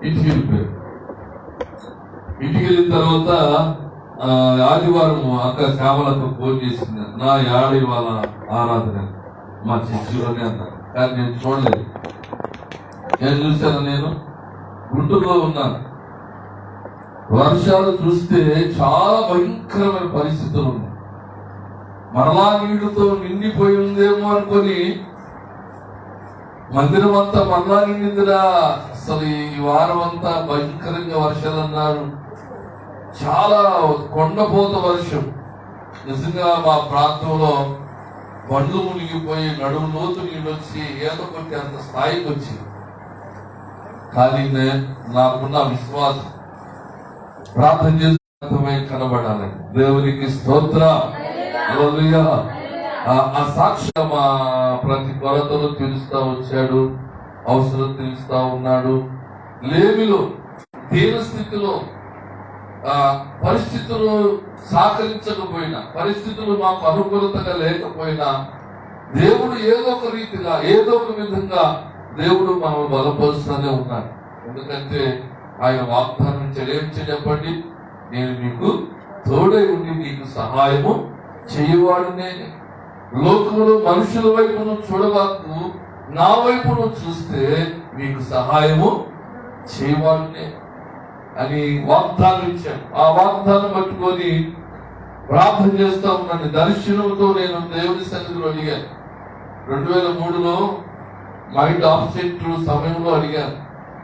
ఇంటికి వెళ్ళిపోయారు. ఇంటికి వెళ్ళిన తర్వాత ఆదివారం అక్క శ్యామలకు ఫోన్ చేసింది, నా యాడ ఇవాళ ఆరాధన మా చర్చిలోనే అన్నారు. కానీ నేను చూడలేదు. నేను చూశాను, నేను గుంటూరులో ఉన్నాను. వర్షాలు చూస్తే చాలా భయంకరమైన పరిస్థితులు ఉన్నాయి. మరలా నీళ్లతో నిండిపోయి ఉందేమో అనుకొని మందిరం అంతా మరలా నిండిందిరా. అసలు ఈ వారం అంతా భయంకరంగా వర్షాలు అన్నారు. చాలా కొండపోత వర్షం. నిజంగా మా ప్రాంతంలో బండ్లు మునిగిపోయి నడుము లోతు నీళ్ళు వచ్చి ఈత కొట్టి అంత స్థాయికి వచ్చింది. కానీ నాకున్న విశ్వాసం ప్రార్థన చేసి కనబడాలి. దేవునికి స్తోత్రం. ఆ సాక్ష్యం మా ప్రతి కొరతను తీరుస్తా వచ్చాడు, అవసరం తీరుస్తా ఉన్నాడు. లేమిలో దీన స్థితిలో పరిస్థితులు సహకరించకపోయినా, పరిస్థితులు మాకు అనుకూలతగా లేకపోయినా దేవుడు ఏదో ఒక రీతిగా ఏదో ఒక విధంగా దేవుడు మనం బలపరుస్తూనే ఉన్నాడు. ఎందుకంటే ఆయన వాగ్దానం చెప్పండి, నేను మీకు తోడై ఉండి నీకు సహాయము చేయవాడు నేనే. లోకంలో మనుషుల వైపును చూడవాకు, నా వైపును చూస్తే మీకు సహాయము చేయవాడు నేనే అని వాగ్దానం ఇచ్చాను. ఆ వాగ్దానం పట్టుకొని ప్రార్థన చేస్తా ఉన్నాను. దర్శనంతో నేను దేవుని సన్నిధిలో అడిగాను. 2003లో మైండ్ ఆబ్సెంట్ సమయంలో అడిగాను,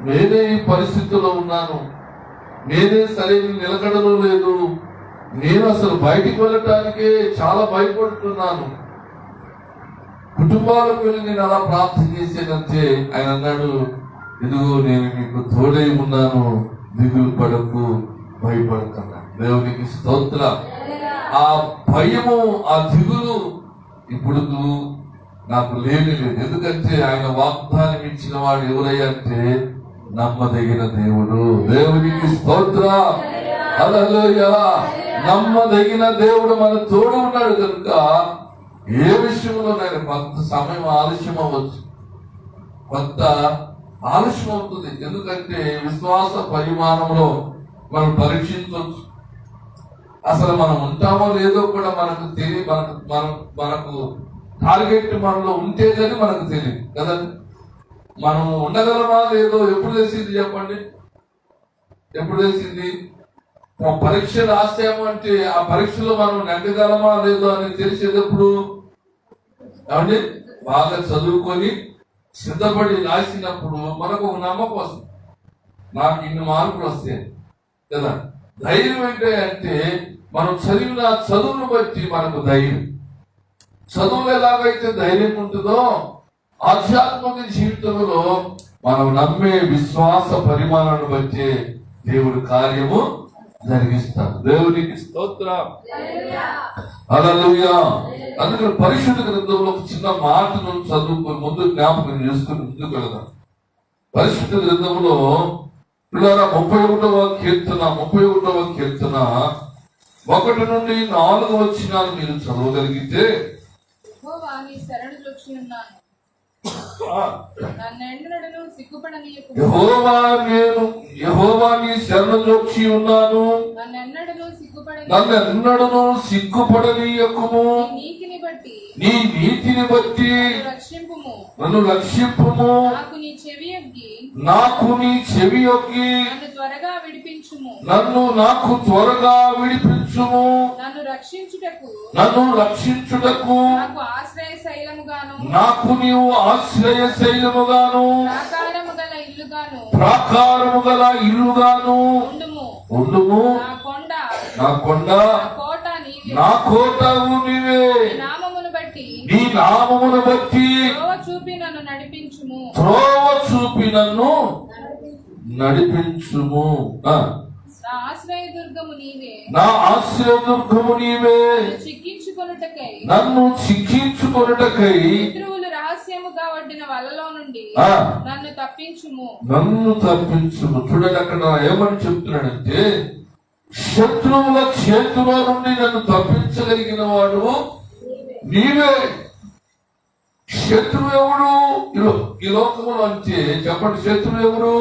నేనే ఈ పరిస్థితుల్లో ఉన్నాను, నేనే సరైన నిలకడలో లేదు, నేను అసలు బయటికి వెళ్ళటానికే చాలా భయపడుతున్నాను. కుటుంబాలకు వెళ్ళి నేను అలా ప్రార్థన చేసేదంటే ఆయన అన్నాడు, ఇదిగో నేను మీకు తోడై ఉన్నాను, దిగులు పడకు, భయపడకన్నా. దేవునికి స్తోత్రం. ఆ భయము, ఆ దిగులు ఇప్పుడు నాకు లేదు. ఎందుకంటే ఆయన వాగ్దానం ఇచ్చిన వాడు ఎవరయ్యా అంటే నమ్మదగిన దేవుడు. దేవునికి స్తోత్రం. హల్లెలూయా. నమ్మదగిన దేవుడు మన తోడు ఉన్నాడు కనుక ఏ విషయంలో నేను కొంత సమయం ఆలస్యం అవ్వచ్చు, కొంత ఆలస్యం అవుతుంది. ఎందుకంటే విశ్వాస పరిమాణంలో మనం పరీక్షించవచ్చు. అసలు మనం ఉంటామో లేదో కూడా మనకు తెలియ, మనకు టార్గెట్ మనలో ఉంటే కానీ మనకు తెలియదు కదండి. మనం ఉండగలమా లేదో ఎప్పుడు తెలిసింది చెప్పండి? ఎప్పుడు తెలిసింది? పరీక్ష రాసాము అంటే ఆ పరీక్షలో మనం నెగ్గగలమా లేదో అని తెలిసేటప్పుడు ఏమండి, బాగా చదువుకొని సిద్ధపడి రాసినప్పుడు మనకు ఒక నమ్మకం వస్తుంది, నాకు ఇన్ని మార్కులు వస్తాయి కదా. ధైర్యం ఏంటి అంటే మనం చదివిన చదువును బట్టి మనకు ధైర్యం. చదువులు ఎలాగైతే ధైర్యం ఉంటుందో ఆధ్యాత్మిక జీవితంలో మనం నమ్మే విశ్వాస పరిమాణాన్ని బట్టి దేవుడు కార్యము జరిగిస్తాడు. దేవునికి స్తోత్రం. హల్లెలూయా. అందుకని పరిశుద్ధ గ్రంథంలో ఒక చిన్న మాటను చదువుకొని ముందు జ్ఞాపకం చేసుకుని ముందుకు వెళదాం. పరిశుద్ధ గ్రంథంలో 31వ కీర్తన 1 నుండి 4 వచనాలు మీరు చదవగలిగితే, యెహోవా నీ శరణు జొచ్చి ఉన్నాను, నన్నెన్నడను సిగ్గుపడనీయకుము, నీ నీతిని బట్టి నన్ను రక్షింపుము, నాకు నీ చెవి యొగ్గి నాకు త్వరగా విడిపించుము, నన్ను రక్షించుటకు నాకు నీవు ఆశ్రయ శైలముగాను ప్రాకారము గల ఇల్లుగాను ఉండుము. నా కొండ నా కోటవు నీవే, నీ నామమును బట్టి త్రోవ చూపి నన్ను నడిపించుము. నా ఆశ్రయదుర్గము నీవే, నన్ను చిక్కించుకొనుటకై రహస్యముగా వడ్డిన వలలో నుండి నన్ను తప్పించుము. చూడండి, అక్కడ ఏమని చెప్తున్నాడంటే శత్రువుల చేతుల నుండి నన్ను తప్పించగలిగిన వాడు నీవే. శత్రువు ఎవడు ఈ లోకములో అంటే చెప్పండి? శత్రువు ఎవరు?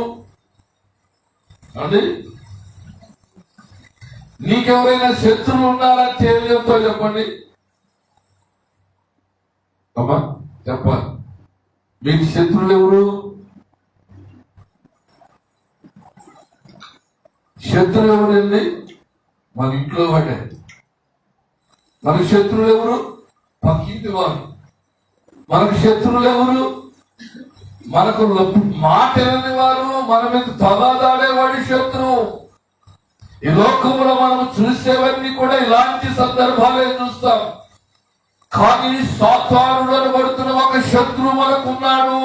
అండి నీకెవరైనా శత్రువులు ఉన్నారంటే ఏం చెప్తావు చెప్పండి అమ్మా, చెప్పాలి. మీకు శత్రువులు ఎవరు? శత్రువు ఎవరండి? మన ఇంట్లో వాడే. మనకు శత్రువులు ఎవరు? పక్కింటి వారు. మనకు శత్రువులు ఎవరు? మనకు మాట వినని వారు, మన మీద తగాదాడేవాడి శత్రువు. ఈ లోకంలో మనం చూసేవన్నీ కూడా ఇలాంటి సందర్భాలే చూస్తాం. కానీ సాతానుడు అనబడుతున్న ఒక శత్రువు మనకున్నాడు.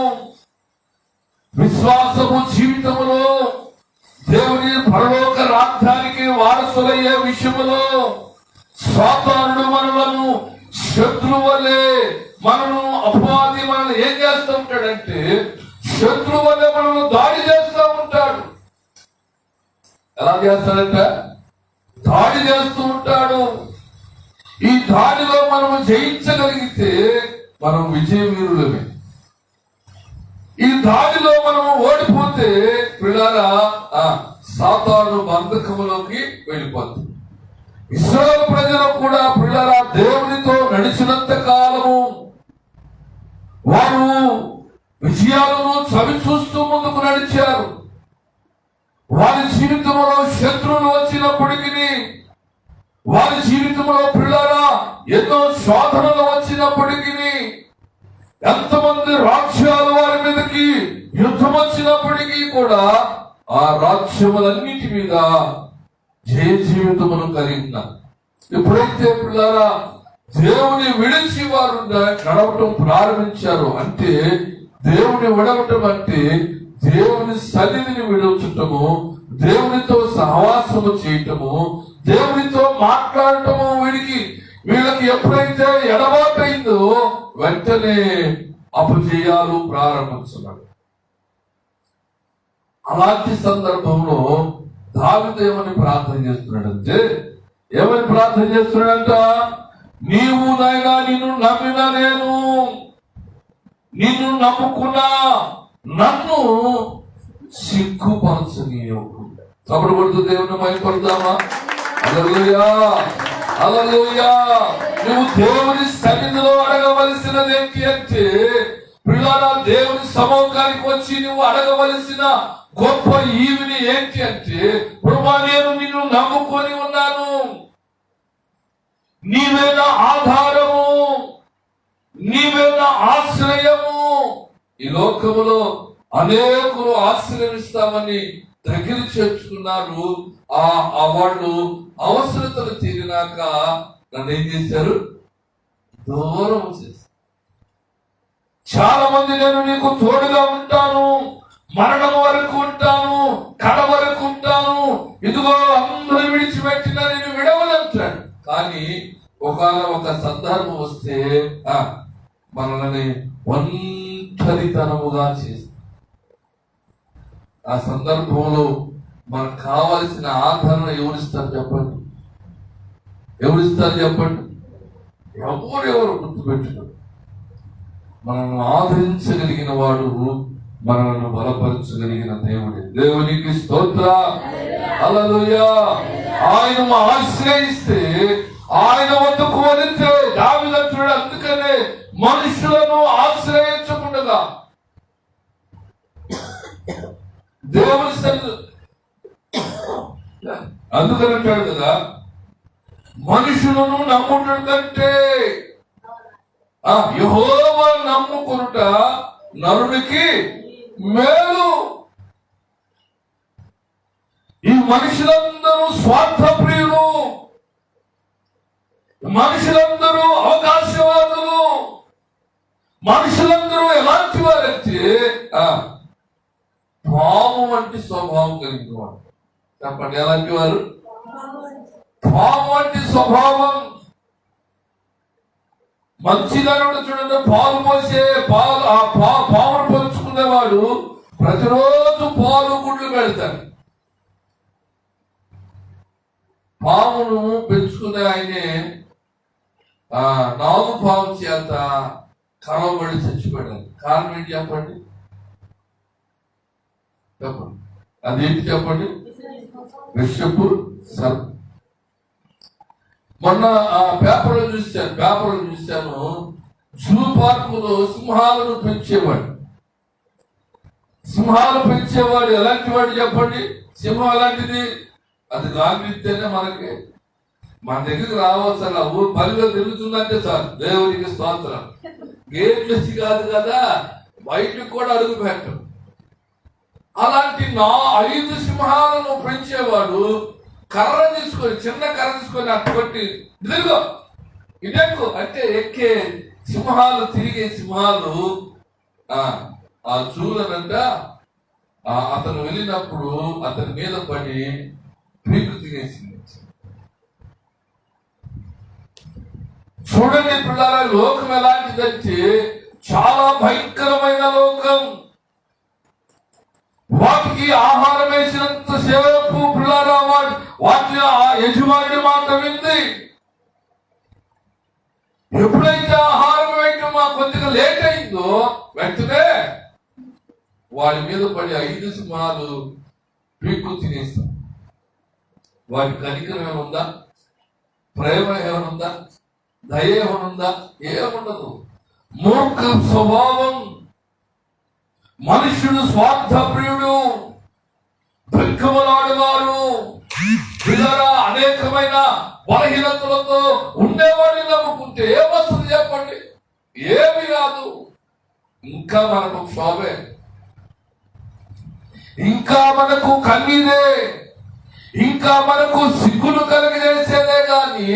విశ్వాసము జీవితములో దేవుని పరలోక రాజ్యానికి వారసులయ్యే విషయములో సాతానుడు మనలను శత్రువు వలె, మనను అపవాది మనల్ని ఏం చేస్తూ ఉంటాడంటే శత్రువు వలె మనల్ని దాడి చేస్తూ ఉంటాడు. ఎలా చేస్తాడంట? దాడి చేస్తూ ఉంటాడు. ఈ దాడిలో మనము జయించగలిగితే మనం విజయవీరులమే. ఈ దాడిలో మనము ఓడిపోతే పిల్లరా సాతాను బంధకములోకి వెళ్ళిపోతుంది. ఇశ్రాయేలు ప్రజలు కూడా పిల్లరా దేవునితో నడిచినంత కాలము వారు విజయాలను చవి చూస్తూ ముందుకు నడిచారు. వారి జీవితంలో శత్రువులు వచ్చినప్పటికీ, వారి జీవితంలో పిల్లరా ఎన్నో శోధనలు వచ్చినప్పటికీ, ఎంతమంది రాజ్యాలు వారి మీదకి యుద్ధం వచ్చినప్పటికీ కూడా ఆ రాజ్యములన్నిటి మీద జయ జీవితమును కలిగినారు. ఎప్పుడైతే పిల్లరా దేవుని విడిచి వారు నడవటం ప్రారంభించారు అంటే, దేవుని విడవటం అంటే దేవుని సన్నిధిని విడవటము, దేవునితో సహవాసము చేయటము, దేవునితో మాట్లాడటము. వీళ్ళకి ఎప్పుడైతే ఎడబాటైందో వెంటనే అపజయాలు ప్రారంభించున్నాడు. అలాంటి సందర్భంలో దావీదు ఏమని ప్రార్థన చేస్తున్నాడంటే, ఏమని ప్రార్థన చేస్తున్నాడంట? నీవు నాయనా నిన్ను నమ్మిన నేను, నిన్ను నమ్ముకున్నా, నన్ను సిగ్గుపరచనీయకు. అప్పుడు కొడుతూ దేవుని మైపడదామా? హల్లెలూయా, హల్లెలూయా. నువ్వు దేవుని సన్నిధిలో అడగవలసినది ఏంటి అంటే, పిల్లల దేవుని సమూహానికి వచ్చి నువ్వు అడగవలసిన గొప్ప ఈవిని ఏంటి అంటే, ప్రభువా నేను నిన్ను నమ్ముకొని ఉన్నాను, నీవే నా ఆధారము, నీవే నా ఆశ్రయము. ఈ లోకములో అనేకులు ఆశ్రయిస్తామని దగ్గర చేర్చుకున్నారు. ఆ వాళ్ళు అవసరతలు తీరినాక నన్ను ఏం చేశారు? దూరం చేశారు. చాలా మంది నేను నీకు తోడుగా ఉంటాను, మరణం వరకు ఉంటాను, కడ వరకు ఉంటాను, ఇదిగో అందరూ విడిచిపెట్టినా నేను విడవలంటాడు. కానీ ఒక సందర్భం వస్తే మనల్ని ఒంటరితనముగా చేస్తుంది. ఆ సందర్భంలో మనకు కావలసిన ఆదరణ ఎవరిస్తారు చెప్పండి? ఎవరిస్తారు చెప్పండి? ఎవరెవరు గుర్తుపెట్టుకో. మనల్ని ఆదరించగలిగిన వాడు, మనల్ని బలపరచగలిగిన దేవుడే. దేవునికి స్తోత్ర, హల్లెలూయా. ఆయనను ఆశ్రయిస్తే, ఆయన వద్దకు వెళితే దావీదు అంటున్నాడు, అందుకనే మనుషులను ఆశ్రయించకుండా దేవుని సన్నిధి, అందుకని అంటాడు కదా, మనుషులను నమ్ముట కంటే యెహోవా నమ్ముకునుట నరునికి మేలు. ఈ మనుషులందరూ స్వార్థ ప్రియులు, మనుషులందరూ అవకాశవాదులు, మనుషులందరూ ఎలాంటి వారంటే పాము వంటి స్వభావం కలిగిన వారు. చెప్పండి, ఎలాంటి వారు? పాము వంటి స్వభావం. మంచిదనుడు చూడండి, పాలు పోసే పామును పంచుకునేవాడు ప్రతిరోజు పాలు గుడ్లు పెడతాడు. పామును పెంచుకునే ఆయనే నాగు పాము చేత కలవబడి చచ్చిపోయాడు. కారణం ఏంటి చెప్పండి? చెప్పండి, అదేంటి చెప్పండి? విషపు సర్పం. మొన్న ఆ పేపర్లో చూశాను జూ పార్కులో సింహాలు పెంచేవాడు ఎలాంటి వాడు చెప్పండి? సింహం ఎలాంటిది? అది గాలిస్తేనే మనకి మన దగ్గరికి రావచ్చు. అలా ఊరు పనిలో తిరుగుతుందంటే సార్ దేవుడికి స్తోత్రం. గేట్లు కాదు కదా, బయటకు కూడా అడుగు పెట్టం. అలాంటి 5 సింహాలను పెంచేవాడు చిన్న కర్ర తీసుకొని అట్టుబట్టి ఇదిగో ఇదెక్కు అంటే ఎక్కే సింహాలు, తిరిగే సింహాలు ఆ చూలనంట అతను వెళ్ళినప్పుడు అతని మీద పడి పీకు తినేసింది. చూడండి పిల్లల, లోకం ఎలాంటిదంటే చాలా భయంకరమైన లోకం. వాటికి ఆహారం వేసినంత సేపు పిల్లల వాటి ఆ యజమాని మాట వింది. ఎప్పుడైతే ఆహారం వేయటం కొద్దిగా లేట్ అయిందో వెంటనే వాడి మీద పడి 5 సింహాలు పీక్కు తినేస్తాం. వాడి కనికరం ఏముందా? ప్రేమ ఏమనుందా? దయ ఏమనుందా? ఏముండదు. మూర్ఖ స్వభావం. మనుషుడు స్వార్థప్రియుడు, దుఃఖములాడువారు, అనేకమైన బలహీనతలతో ఉండేవాడిని నమ్ముకుంటే ఏమొస్తుంది చెప్పండి? ఏమి కాదు. ఇంకా మనకు క్షోభే, ఇంకా మనకు కన్నీరే, ఇంకా మనకు సిగ్గులు కలిగజేసేదే కానీ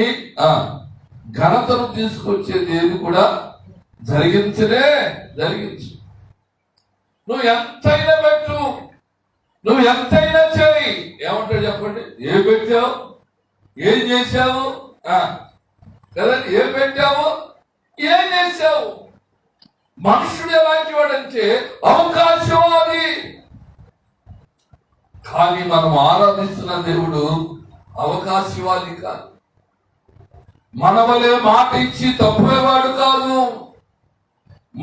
ఘనతను తీసుకొచ్చేది ఏది కూడా జరిగించు. నువ్వు ఎంతైనా పెట్టు, నువ్వు ఎంతైనా చేయి. ఏమంటాడు చెప్పండి? ఏం పెట్టావు, ఏం చేశావు కదండి? ఏం పెట్టావు, ఏం చేశావు? మనుషుడు ఎలాంటి వాడంటే అవకాశవాది. కానీ మనం ఆరాధిస్తున్న దేవుడు అవకాశవాది కాదు. మన వలె మాట ఇచ్చి తప్పేవాడు కాదు.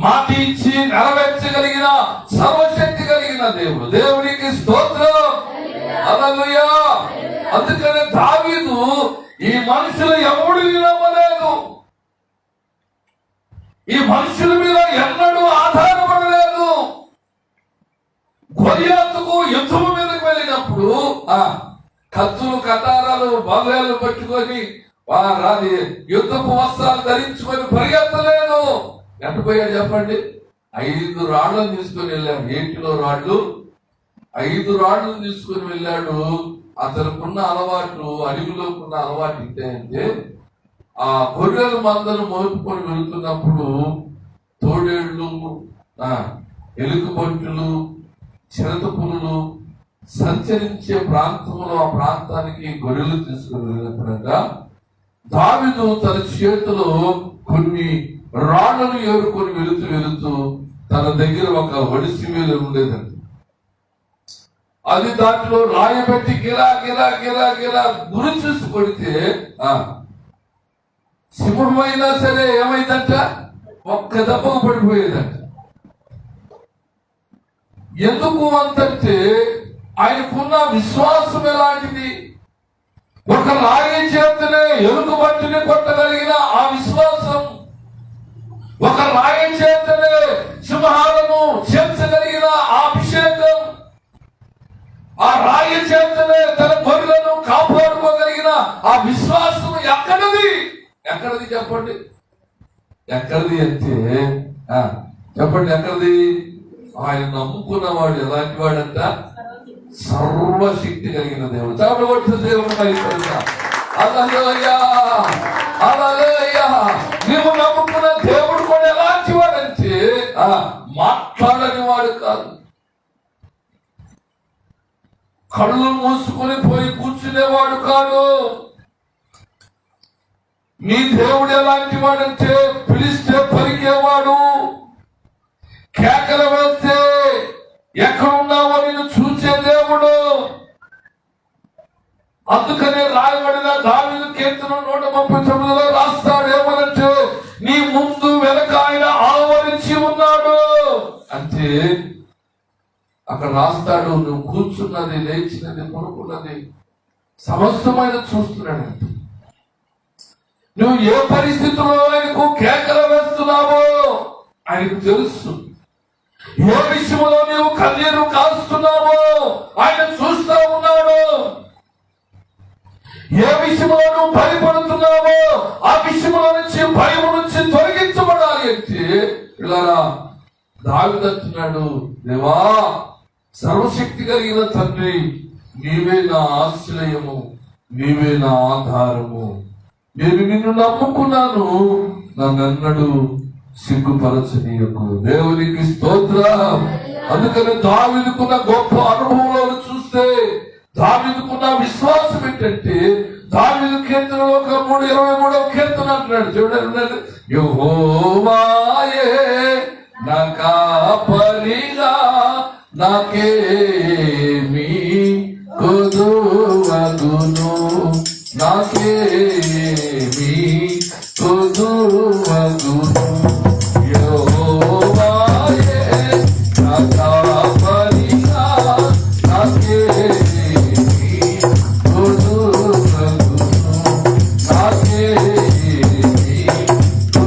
మాట ఇచ్చి నెరవేర్చగలిగిన సర్వశక్తి కలిగిన దేవుడు. దేవునికి స్తోత్రం. హల్లెలూయా. అందుకనే దావీదు ఈ మనుషులు ఎవడిని నమ్మలేదు, ఈ మనుషుల మీద ఎన్నడూ ఆధారపడలేదు. గొలియాతుకు యుద్ధం మీదకి వెళ్ళినప్పుడు కత్తులు, కటారాలు, బల్లేలు పట్టుకొని యుద్ధపు వస్త్రాలు ధరించుకొని పరిగెత్తలేదు. ఎంత పోయాడు చెప్పండి? 5 రాళ్లను తీసుకొని వెళ్ళాడు. ఏటిలో రాళ్ళు 5 రాళ్లను తీసుకొని వెళ్ళాడు. అతనుకున్న అలవాటు, అడవిలోకున్న అలవాటు ఏంటంటే ఆ గొర్రెల మందను మోపుకొని వెళుతున్నప్పుడు తోడేళ్లు, ఎలుకబంటులు, చిరతపులులు సంచరించే ప్రాంతంలో ఆ ప్రాంతానికి గొర్రెలు తీసుకుని వెళ్ళినప్పుడగా దావీదు తన చేతిలో కొన్ని రాళ్లను ఏరుకొని వెళుతూ తన దగ్గర ఒక ఒడిసి మీద ఉండేదండి. అది దాంట్లో రాయబెట్టి గిరా గిరా గిరా గిరా గురి చూసి కొడితే సింహమైనా సరే ఏమైందంట? ఒక్క దెబ్బకు పడిపోయేదంట. ఎందుకు అంతంటే ఆయనకున్న విశ్వాసం ఎలాంటిది? ఒక రాయి చేతనే ఎలుగు బట్టిని కొట్టగలిగిన ఆ విశ్వాసం, ఒక రాయి చేతనే సింహాలను చేర్చగలిగిన ఆ అభిషేకం, ఆ రాయి చేతనే తన గొర్రెలను కాపాడుకోగలిగిన ఆ విశ్వాసం ఎక్కడిది చెప్పండి? ఎక్కడిది అంటే చెప్పండి ఎక్కడిది? ఆయన నమ్ముకున్నవాడు ఎలాంటి వాడంట? సర్వశక్తి కలిగిన దేవుడు. చాపబడిన దేవుడు. నీవు నమ్ముకున్న దేవుడు కూడా ఎలాంటి వాడంటే మాట్లాడని వాడు కాదు. కళ్ళు మూసుకొని పోయి కూర్చునేవాడు కాదు. నీ దేవుడు ఎలాంటి వాడంటే పిలిస్తే పలికేవాడు, కేకలు వేస్తే ఎక్కడున్నావో నేను చూసే దేవుడు. అందుకనే రాయబడిన దావీదు కీర్తన 139లో రాస్తాడు ఏమనంటే నీ ముందు వెనక ఆయన ఆవరించి ఉన్నాడు అంటే అక్కడ రాస్తాడు. నువ్వు కూర్చున్నది, లేచినది, పడుకున్నది సమస్తమైన చూస్తున్నాడంట. నువ్వు ఏ పరిస్థితుల్లో ఆయనకు కేకలు వేస్తున్నావో ఆయనకు తెలుసు. ఏ విషయంలో నువ్వు కన్నీరు కాస్తున్నావో ఆయన చూస్తా ఉన్నాడు. ఏ విషయంలో నువ్వు భయపడుతున్నావో ఆ విషయంలో నుంచి భయం నుంచి తొలగించబడాలి అంటే ఇలా దావీదు అంటున్నాడు, దేవా సర్వశక్తి కలిగిన తండ్రి, నీవే నా ఆశ్రయము, నీవే నా ఆధారము, నేను నిన్ను నమ్ముకున్నాను, నన్నెన్నడూ సిగ్గుపరచనీయకు. దేవునికి స్తోత్రం. అందుకని దావీదుకున్న గొప్ప అనుభవంలో చూస్తే దావీదుకున్న విశ్వాసం ఏంటంటే, దావీదు కీర్తనలో 3:23 కీర్తన అంటున్నాడు చూడండి, యెహోవాయే నా కాపరిగా నాకేమీ కొదువగును, నాకేమీ కొదువగును. యెహోవాయే నా కాపరిగా నాకేమీ కొదువగును, నాకేమీ కొదువగును.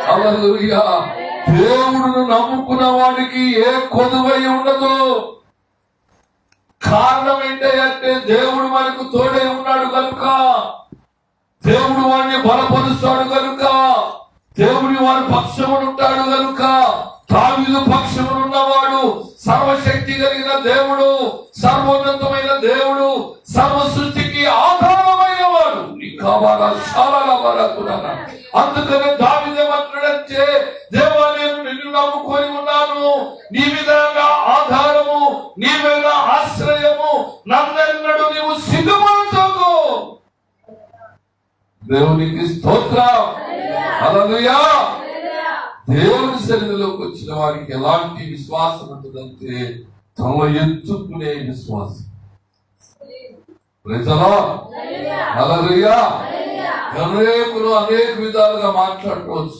హల్లెలూయా. దేవుడును నమ్ముకున్న వాడికి ఏ కొదువై ఉండదు. కారణం ఏంటంటే దేవుడు మనకు తోడే ఉన్నాడు కనుక, దేవుడు వాడిని బలపరుస్తాడు కనుక, దేవుడి వారి పక్షమును ఉంటాడు కనుక. దావీదు పక్షమునున్నవాడు సర్వశక్తి కలిగిన దేవుడు, సర్వోన్నతమైన దేవుడు, సర్వ సృష్టికి ఆధారమైన వాడు. అందుకనే దావీదు ఏమంటాడంటే, దేవా నేను నిన్ను నమ్ముకొని ఉన్నాను, నీ విధంగా ఆధారము, నీ మీద ఆశ్రయము, నన్నెన్నడు నీవు సిగ్గుపరచకు. దేవునికి స్తోత్రం. హల్లెలూయా. దేవుని సన్నిధిలోకి వచ్చిన వారికి ఎలాంటి విశ్వాసం ఉంటుందంటే తమ ఎత్తుకునే విశ్వాసం. హల్లెలూయా. అనేకులు అనేక విధాలుగా మాట్లాడుకోవచ్చు,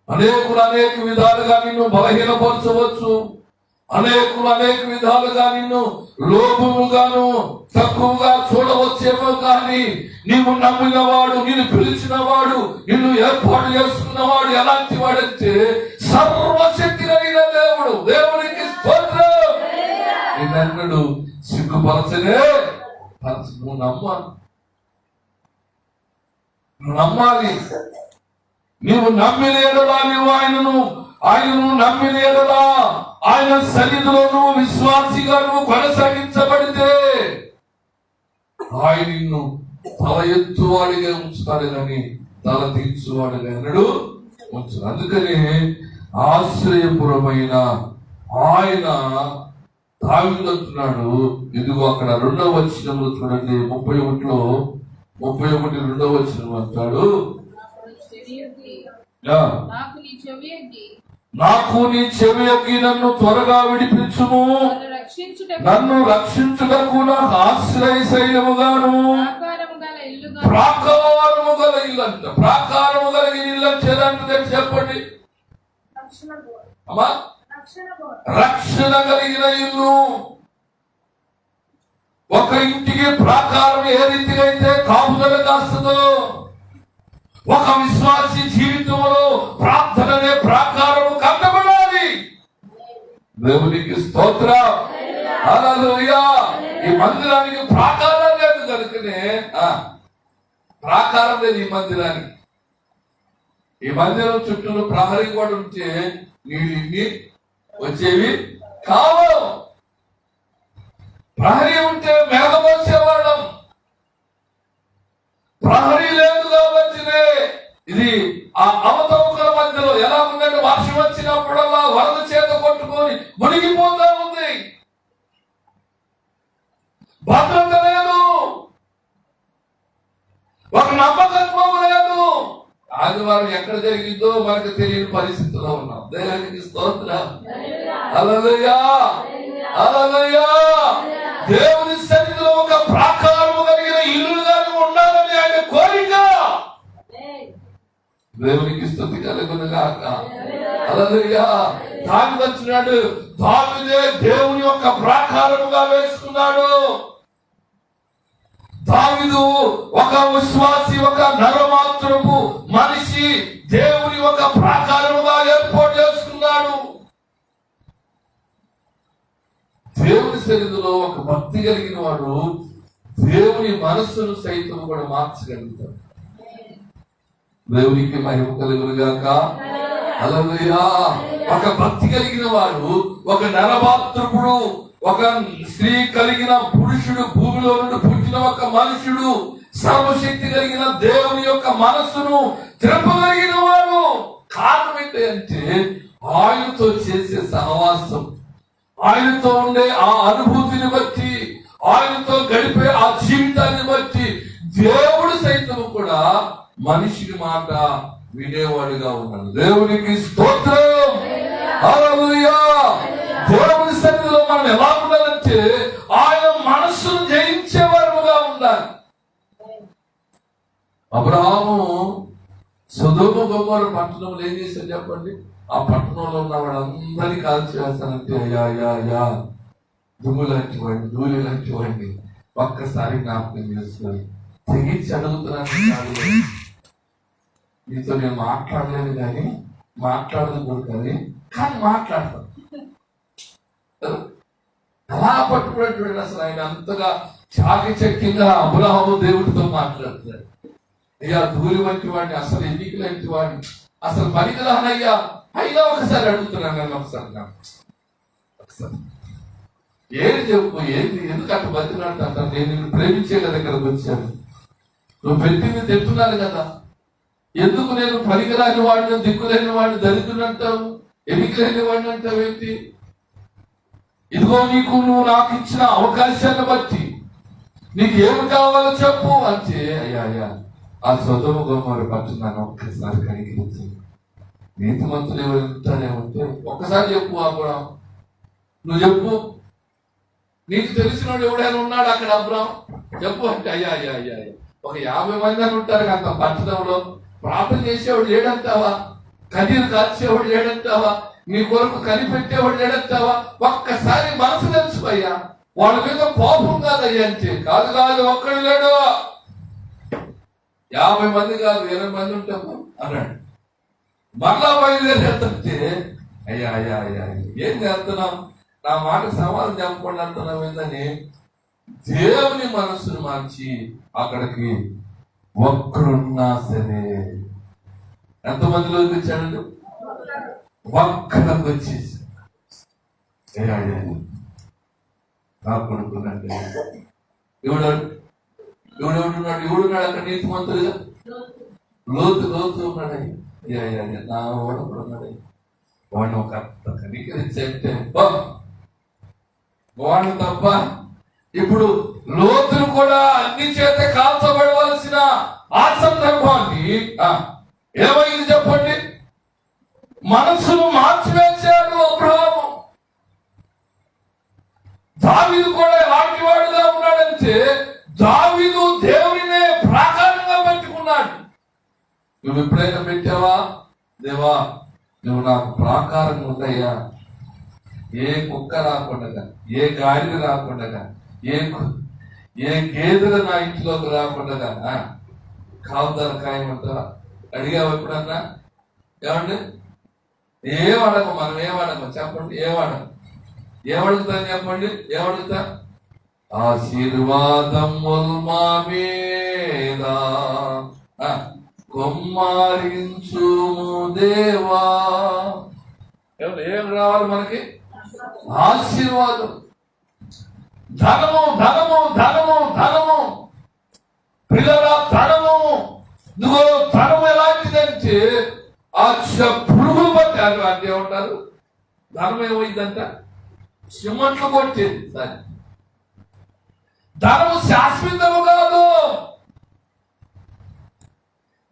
అనేకులు అనేక విధాలుగా నిన్ను బలహీనపరచవచ్చు, అనేకులు అనేక విధాలుగా నిన్ను లోపముగాను తక్కువగా చూడవచ్చేమో కానీ నీవు నమ్మిన వాడు, నిన్ను పిలిచిన వాడు, నిన్ను ఏర్పాటు చేసుకున్నవాడు ఎలాంటి వాడంటే సర్వశక్తి కలిగిన దేవుడు. దేవునికి స్తోత్రం. నిన్నెన్నడు సిగ్గుపరచనే నువ్వు నమ్మాలి. నీవు నమ్మిన ఎడలా నీవు ఆయనను నమ్మిన ఎడలా ఆయన సన్నిధిలో నువ్వు విశ్వాసిగా నువ్వు కొనసాగించబడితే ఆయన నిన్ను తల ఎత్తువాడిగా ఉంచుతాడు కానీ తల తీర్చువాడిగా ఎన్నడు ఉంచు. అందుకని ఆశ్రయపురమైన ఆయన దావీదు అంటున్నాడు, ఇదిగో అక్కడ 2వ వచనంలో చూడండి, 31లో 31 2వ వచనం అంటాడు, నాకు నీ చెవి ఎక్కి నన్ను త్వరగా విడిపించుము, నన్ను రక్షించుటకు నాకు ఆశ్రయ శైలముగాను ప్రాకారము గల ఇల్లు అంట. ప్రాకారము కలిగిన ఇల్లు అంటే చెప్పండి అమ్మా. రక్షణ కలిగిన ఇల్లు. ఒక ఇంటికి ప్రాకారం ఏ రీతిగా అయితే కాపుదల కాస్తుందో, ఒక విశ్వాసి జీవితంలో ప్రార్థన అనే ప్రాకారము కట్టబడాలి. దేవునికి స్తోత్రం, హల్లెలూయా. ఈ మందిరానికి ప్రాకారం లేదు కనుకనే ప్రాకారం లేదు ఈ మందిరానికి. ఈ మందిరం చుట్టూ ప్రహరీ కూడా ఉంటే నీళ్ళు వచ్చేవి కావు. ప్రహరీ ఉంటే మెరగబోసేవాళ్ళం. ప్రహరీ లేదు కాబట్టినే ఇది ఆ అవతవకల మధ్యలో ఎలా ఉందంటే వర్షం వచ్చినప్పుడల్లా వరద చేత కొట్టుకొని మునిగిపోతా ఉంది. భద్రత లేదు, ఒక నమ్మకత్వం లేదు. ఆదివారం ఎక్కడ జరిగిందో మనకు తెలియని పరిస్థితిలో ఉన్నాం. దేవునికి స్తోత్రం, హల్లెలూయా, హల్లెలూయా. దేవుని సన్నిధిలో ఒక ప్రాకారము కలిగిన ఇల్లుగానే ఉండాలని ఆయన కోరిక. దేవునికి స్తుతి కలుగును గాక, హల్లెలూయా. దావీదు వచ్చినాడు, దావీదే దేవుని యొక్క ప్రాకారముగా వేసుకున్నాడు. దావీదు ఒక విశ్వాసి, ఒక నరమాత్రపు మనిషి దేవుని ఒక ప్రాకారముగా ఏర్పాటు చేసుకున్నాడు. దేవుని సన్నిధిలో ఒక భక్తి కలిగిన వాడు దేవుని మనస్సును సైతం కూడా మార్చగలుగుతాడు. దేవునికి మహిమ కలుగును గాక, హల్లెలూయా. ఒక భక్తి కలిగిన వాడు, ఒక నరమాత్రపుడు, ఒక స్త్రీ కలిగిన పురుషుడు, భూమిలో నుండి పుట్టిన ఒక మనుషుడు, సర్వశక్తి కలిగిన దేవుని యొక్క మనస్సును త్రిప్పగలిగిన వాడు. కారణం ఏంటంటే ఆయనతో చేసే సహవాసం, ఆయనతో ఉండే ఆ అనుభూతిని బట్టి, ఆయనతో గడిపే ఆ జీవితాన్ని బట్టి దేవుడు సైతం కూడా మనిషిని మాట వినేవాడుగా ఉన్నాడు. దేవునికి స్తోత్రం, హల్లెలూయా. దేవుని సన్నిధిలో మనం ఎలా ఉండాలంటే ఆయన మనస్సును జయించేవారుగా ఉండాలి. అబ్రహాము సొదొమ గొమొర్ర పట్టణంలో ఏం చేశాడు చెప్పండి? ఆ పట్టణంలో ఉన్న వాళ్ళందరినీ కాల్చివేస్తానంటే అయ్యా దుమ్ము లాంటి వాడిని, ధూళి లాంటి వాడిని ఒక్కసారి జ్ఞాపకం చేసుకొని తెగించి అడుగుతున్నాను. మీతో నేను మాట్లాడలేను కానీ మాట్లాడకూడదు కానీ మాట్లాడతాను. అలా పట్టుకున్నటువంటి అసలు ఆయన అంతగా చాకచక్యంగా అబ్రహాము దేవుడితో మాట్లాడుతున్నాడు. అయ్యా ధూళి వంటి వాడిని, అసలు ఎన్నిక లాంటి వాడిని, అసలు పనికిరానయ్యా, అయినా ఒకసారి అడుగుతున్నాను కానీ ఒకసారి ఏది చెప్పు, ఏంటి, ఎందుకు అట్లా బతికినట్టు అంటారు? నేను నిన్ను ప్రేమించే కదా ఇక్కడికి వచ్చాను, నువ్వు పెట్టింది తింటున్నాను కదా, ఎందుకు నేను పనికిరాని వాడిని, దిక్కులేని వాడిని, దరిద్రునంటావు, ఎన్నిక లేని వాడిని అంటావు ఏంటి? ఇదిగో నీకు నువ్వు నాకు ఇచ్చిన అవకాశాన్ని బట్టి నీకు ఏమి కావాలో చెప్పు అంటే అయ్యా ఆ సొదొమ గొమొర్ర పట్టణాన్ని ఒక్కసారి కనికరించి నీతిమంతులు ఎవరు ఉంటారేమంటే ఒక్కసారి చెప్పు అబ్రహాం, నువ్వు చెప్పు, నీకు తెలిసినోడు ఎవడైనా ఉన్నాడు అక్కడ అబ్రహాం చెప్పు అంటే అయ్యా ఒక 50 మంది అని ఉంటారు అంత పట్టణంలో, ప్రార్థన చేసేవాడు లేడంటావా, కన్నీరు కాల్చేవాడు లేడంటావా, నీ కొరకు కనిపెట్టేవాడు లేడంటావా? ఒక్కసారి మనసు తెలుసుకోయ్యా, వాళ్ళ మీద కోపం కాదయ్యా అంటే కాదు ఒక్కడు లేడు, 50 మంది కాదు 20 మంది ఉంటాము అన్నాడు. మరలా బయలుదేరేస్తుంటే అయ్యా ఏం చేస్తున్నావు, నా మాట సమాధానం చెప్పకుండా అంటున్నావు ఏందని దేవుని మనసును మార్చి అక్కడికి ఒక్కడున్నా సరే ఎంతమందిలోకి వచ్చాడు? ఒక్కడికి వచ్చేసి నా కొడుకున్నాడు. ఎవడున్నాడు అక్కడ నీతిమంతుడుగా? లోతు ఉన్నాడు. నా వాడు ఉన్నాడు. వాడిని ఒక కనీకరించంటే వాడు తప్ప. ఇప్పుడు లోతును కూడా అన్ని చేత కాల్చబడవలసిన ఆ సందర్భాన్ని ఏమైంది చెప్పండి? మనసును మార్చివేశాడు అబ్రహాము. దావీదు కూడా ఎలాంటి వాడుగా ఉన్నాడంటే దావీదు దేవునినే ప్రాకారంగా పెట్టుకున్నాడు. నువ్వు ఎప్పుడైనా పెట్టావా? దేవా నువ్వు నాకు ప్రాకారం ఉంటాయా, ఏ కుక్క రాకుండా, ఏ గాడిద రాకుండా, ఏ గేదెలు నా ఇంట్లోకి రాకుండా కావుదారు ఖాయమంటారా? అడిగావు ఎప్పుడన్నా? ఏమండి ఏమడము, మనం ఏమడము చెప్పండి? ఏమడుగుతాం చెప్పండి? ఏమడుగుతా? ఆశీర్వాదం మా మీద కొమ్మారించుము దేవా. ఏం రావాలి మనకి? ఆశీర్వాదం. ధనము ధనము ధనము ధనము పిల్లల ధనము. ఇదిగో ధనము ఎలాంటిదంటే పురుగులు పట్టారు అంటే ఉంటారు. ధనం ఏమైందంట? సిమెంట్లు కొట్టేది. సరే, ధనము శాశ్వతము కాదు.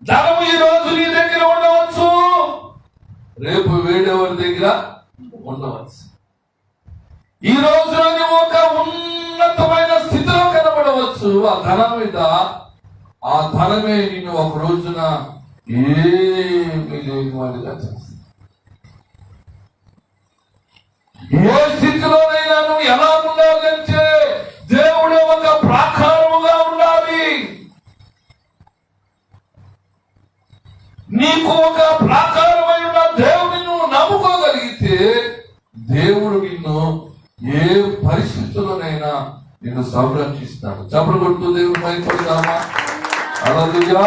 ధనము ఈ రోజు నీ దగ్గర ఉండవచ్చు, రేపు వేరేవారి దగ్గర ఉండవచ్చు. ఈ రోజు నువ్వు ఒక ఉన్నతమైన స్థితిలో కనబడవచ్చు. ఆ ధనం మీద ఆ ధనమే నేను ఒక రోజున ఏమీ లేని వాడిగా చేస్తాను. ఏ స్థితిలోనైనా నువ్వు ఎలా ఉండాలంటే దేవుడు ఒక ప్రాకారముగా ఉండాలి. నీకు ఒక ప్రాకారమైన దేవుని నువ్వు నమ్ముకోగలిగితే దేవుడు నిన్ను ఏ పరిస్థితుల్లోనైనా నిన్ను సంరక్షిస్తాడు. చప్పలు కొడుతూ దేవుడు భయపడదామా? హల్లెలూయా.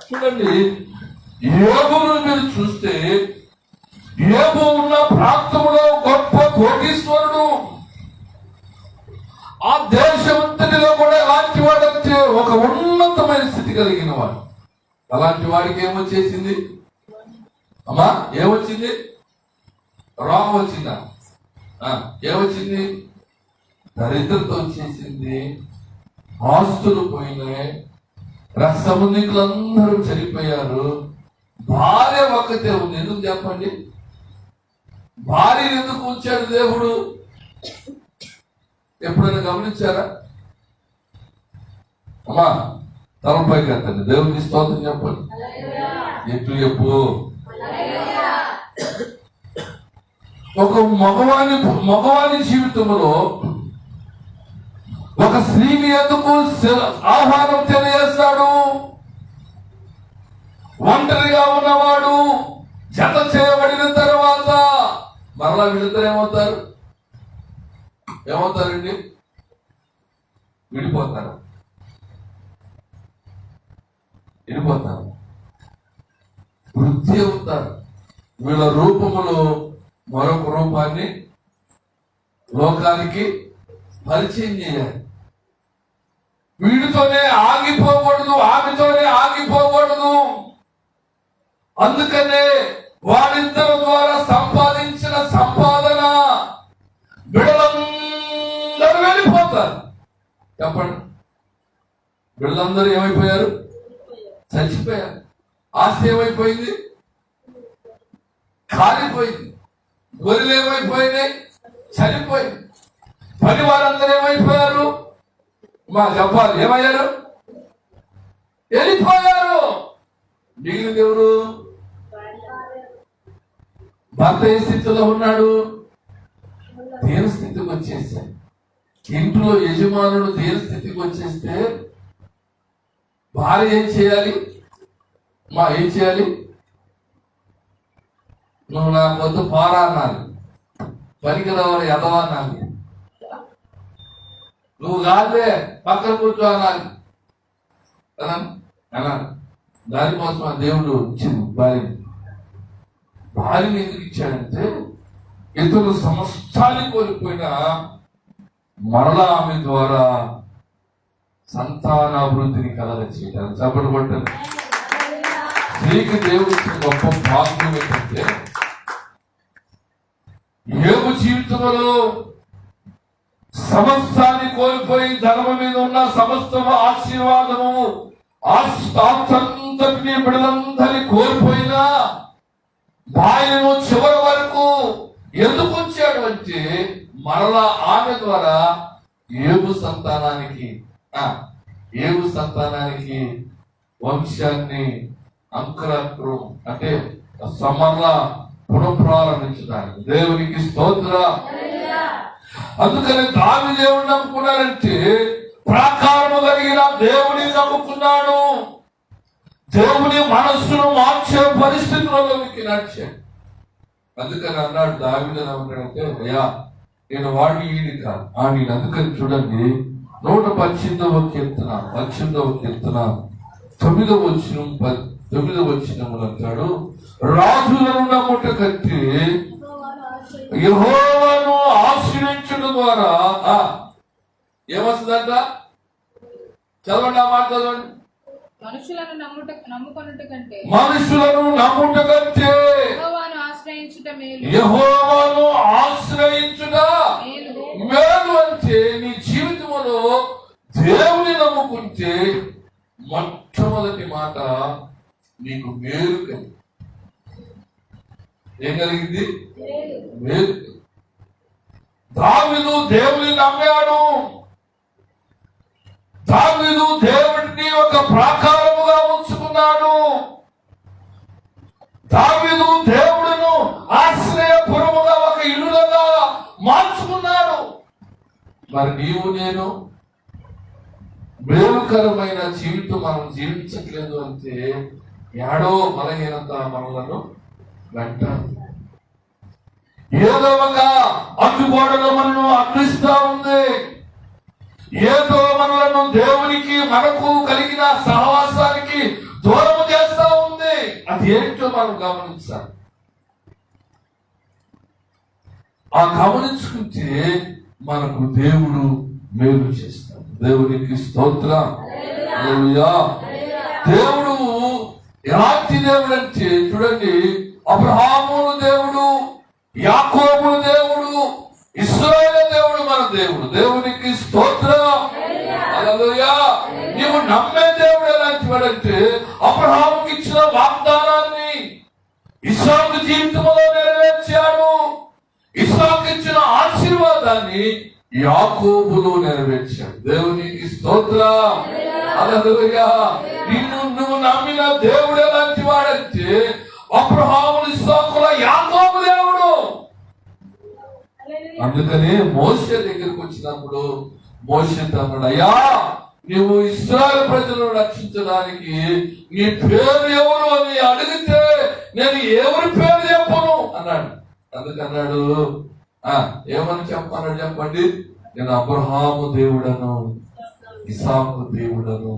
చూడండి, యోబును మీరు చూస్తే యోబు ఉన్న ప్రాంతంలో గొప్ప కోటీశ్వరుడు. ఆ దేశమంతటిలో కూడా ఎలాంటి వాడంటే ఒక ఉన్నతమైన స్థితి కలిగిన వాడు. అలాంటి వాడికి ఏమొచ్చేసింది అమ్మా? ఏమొచ్చింది? రోగం వచ్చిందా? ఏమొచ్చింది? దరిద్రత వచ్చేసింది. ఆస్తులు పోయినాయి. సంబంధికులందరూ చనిపోయారు. భార్య ఒక్కతే ఉంది. ఎందుకు చెప్పండి? భార్యను ఎందుకు ఉంచాడు దేవుడు? ఎప్పుడైనా గమనించారా? అమ్మా తలపై కట్టండి, దేవుడికి స్తోత్రం చెప్పండి. ఎట్లు చెప్పు. ఒక మగవాని జీవితంలో ఒక స్త్రీని ఎందుకు ఆహ్వానం తెలియజేస్తాడు? ఒంటరిగా ఉన్నవాడు జత చేయబడిన తర్వాత మరలా వీళ్ళిద్దరు ఏమవుతారండి? విడిపోతారు. వృద్ధి అవుతారు. వీళ్ళ రూపములో మరొక రూపాన్ని లోకానికి పరిచయం చేయాలి. వీడితోనే ఆగిపోకూడదు, ఆమెతోనే ఆగిపోకూడదు. అందుకనే వాళ్ళిద్దరి ద్వారా సంపాదించిన సంపాదన బిడ్డలందరూ వెళ్ళిపోతారు. చెప్పండి, బిడ్డలందరూ ఏమైపోయారు? చచ్చిపోయారు. ఆస్తి ఏమైపోయింది? కాలిపోయింది. గొర్రెలు ఏమైపోయినాయి? చనిపోయింది. పని వారందరూ ఏమైపోయారు? మా చెప్పాలి, ఏమయ్యారు? వెళ్ళిపోయారు. మిగిలిన ఎవరు? భర్త ఏ స్థితిలో ఉన్నాడు? దేని స్థితికి వచ్చేస్తే, ఇంట్లో యజమానుడు దేని స్థితికి వచ్చేస్తే భార్య ఏం చేయాలి? ఏం చేయాలి? నువ్వు నా వద్ద పారా అన్నాను, పనికి రావాలి ఎదవా అన్నాను. నువ్వు కాదే పక్కన కూర్చో అనాలి అనాలి. దానికోసం ఆ దేవుడు ఇచ్చింది భార్యని ఎందుకు ఇచ్చాడంటే ఇతరులు సమస్తాన్ని కోల్పోయినా మరలా ఆమె ద్వారా సంతానాభివృద్ధిని కలగచేయడానికి చెప్పబడ్డారు. స్త్రీకి దేవుడు ఇచ్చిన గొప్ప భాగ్యం ఏంటంటే యోబు జీవితంలో సమస్తాన్ని కోల్పోయి ధనము మీద ఉన్న సమస్త ఆశీర్వాదము ఆస్తంతటిని బిడ్డలందరినీ కోల్పోయినా భార్యను చివరి వరకు ఎందుకు వచ్చాడు అంటే మరలా ఆమె ద్వారా యోబు సంతానానికి వంశాన్ని అంకురాత్రం అంటే సమర్లా పునఃప్రారంభించడానికి. దేవునికి స్తోత్రం. అందుకని దావీదు దేవుడు నమ్ముకున్నాడంటే ప్రాకారము కలిగిన దేవుని నమ్ముకున్నాడు. దేవుని మనస్సును మార్చే పరిస్థితుల్లోకి నడిచాడు. అందుకని అన్నాడు దావీదు నమ్ముకున్నాడంటే అయ్యా నేను వాడిని ఈడి కాదు నేను. అందుకని చూడండి 118వ కీర్తన 9వ వచనములు అంటాడు, రాజులను నమ్ముట కంటే యెహోవాను ఆశ్రయించడం ద్వారా ఏమొస్తుందంట? చదవండి ఆ మాట చదవండి. మనుషులను నమ్ముకొనుట కంటే యెహోవాను ఆశ్రయించుట మేలు. అంటే నీ జీవితంలో దేవుని నమ్ముకుంటే మొట్టమొదటి మాట నీకు మేలు కలిగి. ఏం కలిగింది? మేలు. దావీదు దేవుని నమ్మాడు. దావీదు దేవుడిని ఒక ప్రాకారముగా ఉంచుకున్నాడు. దావీదు దేవుడును ఆశ్రయపురముగా ఒక ఇల్లుగా మార్చుకున్నాడు. మరి నీవు నేను మేలుకరమైన జీవితం మనం జీవించట్లేదు అంటే ఏడో బలహీనత మనలను వెంటాడు. ఏదో ఒక అడ్డుగోడలో మనను అడ్డిస్తా ఉంది. ఏదో మనలను దేవునికి మనకు కలిగిన సహవాసానికి దూరం చేస్తా ఉంది. అది ఏంటో మనం గమనించాలి. ఆ గమనించుకుంటే మనకు దేవుడు మేలు చేస్తాడు. దేవునికి స్తోత్రం. దేవుడు ఎలాంటి దేవుడు అంటే చూడండి, అబ్రహామును దేవుడు, యాకోబును దేవుడు, ఇశ్రాయేలు దేవుడు మన దేవుడు. దేవునికి స్తోత్రం. హల్లెలూయా. నీవు నమ్మే దేవుడు ఎలాంటి వాడంటే అబ్రహాముకి ఇచ్చిన వాగ్దానాన్ని ఇస్సాకు జీవితంలో నెరవేర్చాడు. ఇస్సాకు ఇచ్చిన ఆశీర్వాదాన్ని యాకోబులో నెరవేర్చాడు. దేవునికి స్తోత్రం. హల్లెలూయా. నువ్వు నమ్మిన దేవుడు ఎలాంటి వాడంటే అబ్రహాము, ఇస్సాకుల యాకోబు దేవుడు. అందుకనే మోషే దగ్గరికి వచ్చినప్పుడు మోషే అన్నాడు, అయ్యా నీవు ఇశ్రాయేలు ప్రజలను రక్షించడానికి నీ పేరు ఎవరు అని అడిగితే నేను ఎవరి పేరు చెప్పను అన్నాడు. అందుకన్నాడు ఏమని చెప్పన్నాడు చెప్పండి, నేను అబ్రహాము దేవుడను, ఇస్సాకు దేవుడను,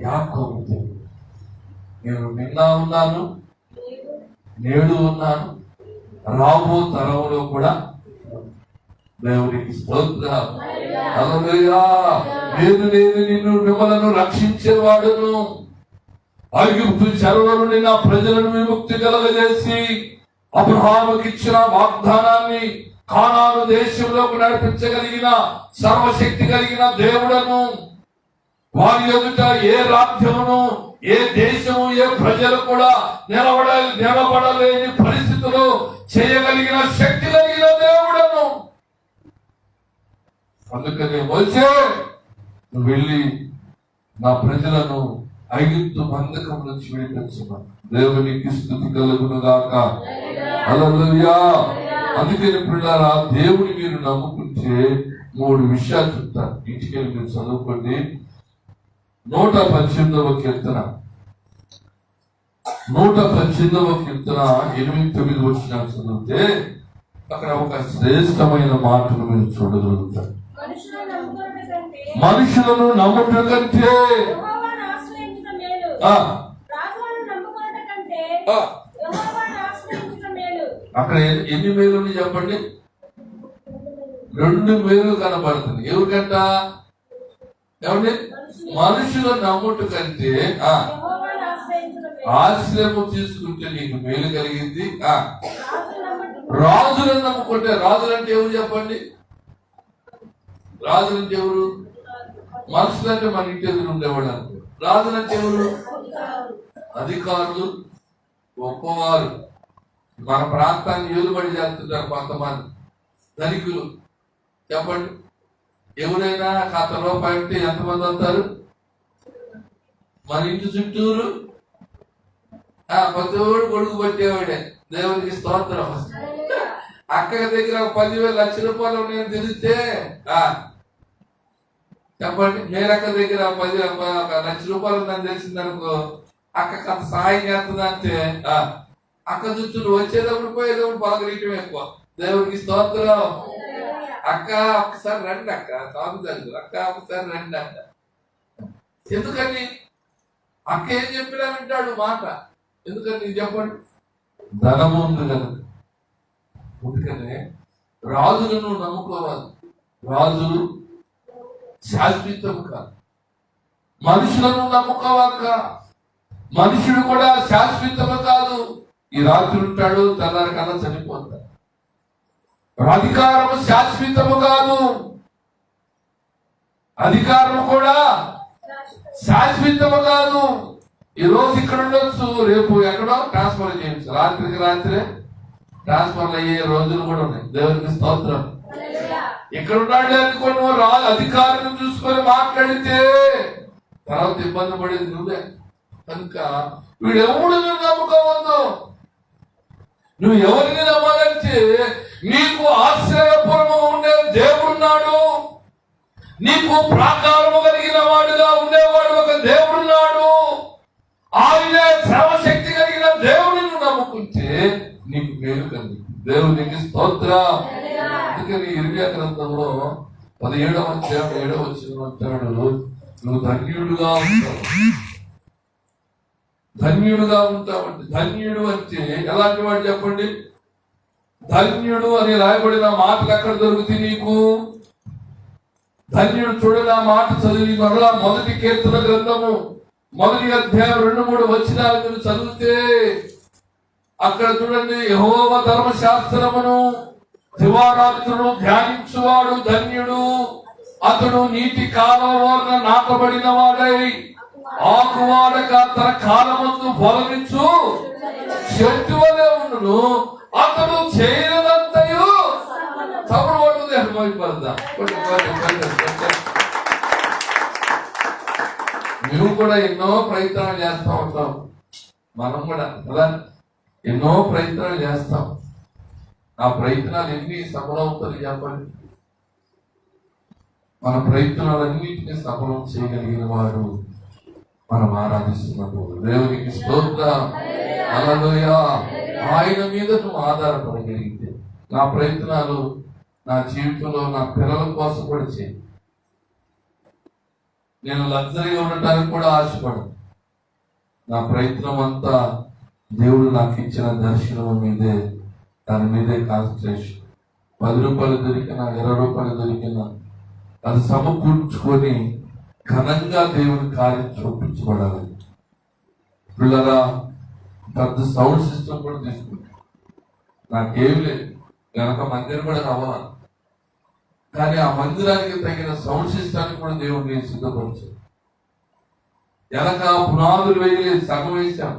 యాకోబు దేవుడు. నేను నిన్న ఉన్నాను, నేడు ఉన్నాను, రాబో తరంలో కూడా. దేవునికి స్తోత్రం. హల్లెలూయా. నేను నిన్ను మిమ్మలను రక్షించేవాడును, ఐగుప్తు చెరలో నుండి నా ప్రజలను విముక్తి కలగజేసి అబ్రహాముకి ఇచ్చిన వాగ్దానాన్ని కానాను దేశంలోకి నడిపించగలిగిన సర్వశక్తి కలిగిన దేవుడను, వారి ఎదుట ఏ రాజ్యమును, ఏ దేశము, ఏ ప్రజలు కూడా నిలబడలేని పరిస్థితులు చేయగలిగిన శక్తి కలిగిన దేవుడను. అందుకని మోషే నువ్వు వెళ్ళి నా ప్రజలను ఐగుప్తు బంధకం నుంచి విడిపించమని. దేవునికి స్తుతి కలుగును గాక. హల్లెలూయా. అందుకని పిల్లరా, దేవుని మీరు నమ్ముకుంటే 3 విషయాలు చెప్తారు. ఇంటికి వెళ్ళి మీరు చదువుకోండి. 118వ కీర్తన 8-9 వచ్చిన చదివితే అక్కడ ఒక శ్రేష్టమైన మాటను మీరు చూడగలుగుతారు. మనుషులను నమ్ముకొనుట మనుషులను నమ్ముట కంటే యెహోవాను ఆశ్రయించుట మేలు. ఆ, రాజులను నమ్ముకొనుట కంటే ఆ, యెహోవాను ఆశ్రయించుట మేలు. అక్కడ ఎన్ని మేలు ఉన్నాయి చెప్పండి? 2 మేలు కనబడుతుంది. ఎవరికంట? ఏమండి? మనుషులను నమ్ముట కంటే యెహోవాను ఆశ్రయించుట మేలు. ఆశ్రయము తీసుకుంటే నీకు మేలు కలిగింది. రాజులను నమ్ముట రాజులను నమ్ముకుంటే, రాజులంటే ఎవరు చెప్పండి? రాజులంటే ఎవరు? మనుషులంటే మన ఇంటి ఎదురు ఉండేవాడు అనుకో. రాజులంటే ఎవరు? అధికారులు, గొప్పవారు. మన ప్రాంతాన్ని ఏలుబడి చేస్తుంటారు కొంతమంది ధనికులు. చెప్పండి, ఎవరైనా 100 రూపాయలు ఉంటే ఎంతమంది వస్తారు మన ఇంటి చుట్టూరు? ప్రతివాడు కొడుకు పట్టేవాడే. దేవునికి స్తోత్రం. అక్క దగ్గర 10,000 లక్ష రూపాయలు ఉన్నాయని తెలిస్తే చెప్పండి, మేరక్క దగ్గర 1 లక్ష రూపాయలు ఉందని తెలిసిందనుకో, అక్క అంత సహాయం చేస్తుందంటే అక్క చుట్టూ వచ్చేటప్పుడు పోయేటప్పుడు పలకరీయటం ఎక్కువ. దేవునికి స్తోత్రం. అక్క ఒకసారి రండి, అక్క కాదు దగ్గర అక్క ఒకసారి రండి అంట. ఎందుకని? అక్క ఏం చెప్పినా వింటాడు మాట. ఎందుకని చెప్పండి? ధనము ఉంది కనుక. అందుకనే రాజులను నమ్ముకోవాలి. రాజులు శాశ్వతము కాదు. మనుషులను నమ్ముకోవాలక. మనుషుడు కూడా శాశ్వతము కాదు. ఈ రాత్రి ఉంటాడు, తెల్లారి కన్నా చనిపోతాడు. అధికారము శాశ్వతము కాదు. అధికారము కూడా శాశ్వతము కాదు. ఈ రోజు ఇక్కడ ఉండొచ్చు, రేపు ఎక్కడో ట్రాన్స్ఫర్ చేయొచ్చు. రాత్రికి రాత్రే ట్రాన్స్ఫర్లు అయ్యే రోజులు కూడా ఉన్నాయి. దేవునికి స్తోత్రం. ఇక్కడ ఉన్నాడు అనుకో, నువ్వు అధికారులను చూసుకొని మాట్లాడితే తర్వాత ఇబ్బంది పడేది నువ్వే. కనుక వీడు ఎవడు నువ్వు నమ్ముకోవద్దు. నువ్వు ఎవరిని నమ్మాలంటే నీకు ఆశ్రయపురము ఉండే దేవుడున్నాడు. నీకు ప్రాకారము కలిగిన వాడుగా ఉండేవాడు ఒక దేవుడున్నాడు. ఆయనే సర్వశక్తి కలిగిన దేవుడిని నమ్ముకుంటే నీకు మేలు కలిగింది. దేవునికి స్తోత్రం. అందుకని ఇర్మియా గ్రంథంలో 17వ అధ్యాయం 7వ వచనం అంటాడు, నువ్వు ధన్యుడుగా ఉంటావు. ధన్యుడుగా ఉంటావంటే, ధన్యుడు అంటే ఎలాంటి వాడు చెప్పండి? ధన్యుడు అని రాయబడిన మాటలు ఎక్కడ దొరుకుతాయి నీకు? ధన్యుడు చూడని ఆ మాట చదివి మరలా 1 కీర్తన గ్రంథము 1వ అధ్యాయం 2-3 వచనాలు మీరు చదివితే అక్కడ చూడండి, యెహోవా ధర్మశాస్త్రమును దివారాత్రులు ధ్యానించువాడు ధన్యుడు. అతడు నీటి కాలువన నాటబడిన వాడై ఆకువాడక తన కాలమందు ఫలమిచ్చు చెట్టు వలె ఉండును. అతడు చేయనంతయు తప్పుడు పడుతుంది. అనుభవిపడదా? నువ్వు కూడా ఎన్నో ప్రయత్నాలు చేస్తా ఉంటాం. మనం కూడా కదా ఎన్నో ప్రయత్నాలు చేస్తాం. ఆ ప్రయత్నాలు ఎన్ని సఫలమవుతుంది చెప్పండి? మన ప్రయత్నాలన్నింటినీ సఫలం చేయగలిగిన వాడు మనం ఆరాధిస్తున్నట్టు. దేవునికి స్తోత్రం. హల్లెలూయా. ఆయన మీద నువ్వు ఆధారపడగలిగితే, నా ప్రయత్నాలు నా జీవితంలో నా పిల్లల కోసం కూడా చేయి. నేను లగ్జరీగా ఉండటానికి కూడా ఆశపడను. నా ప్రయత్నం అంతా దేవుడు నాకు ఇచ్చిన దర్శనం మీదే, దాని మీదే కాన్సన్ట్రేషన్. 10 రూపాయలు దొరికినా 20 రూపాయలు దొరికినా అది సమకూర్చుకొని ఘనంగా దేవుని కార్యం చూపించబడాలి. పిల్లరా, పెద్ద సౌండ్ సిస్టమ్ కూడా తీసుకుంటాం. నాకేం లేదు, కనుక మందిరం కూడా కావాలి. కానీ ఆ మందిరానికి తగిన సౌండ్ సిస్టానికి కూడా దేవుడిని సిద్ధపరిచాడు. వెనక పునాదులు వేయలేదు, సగం వేసాం.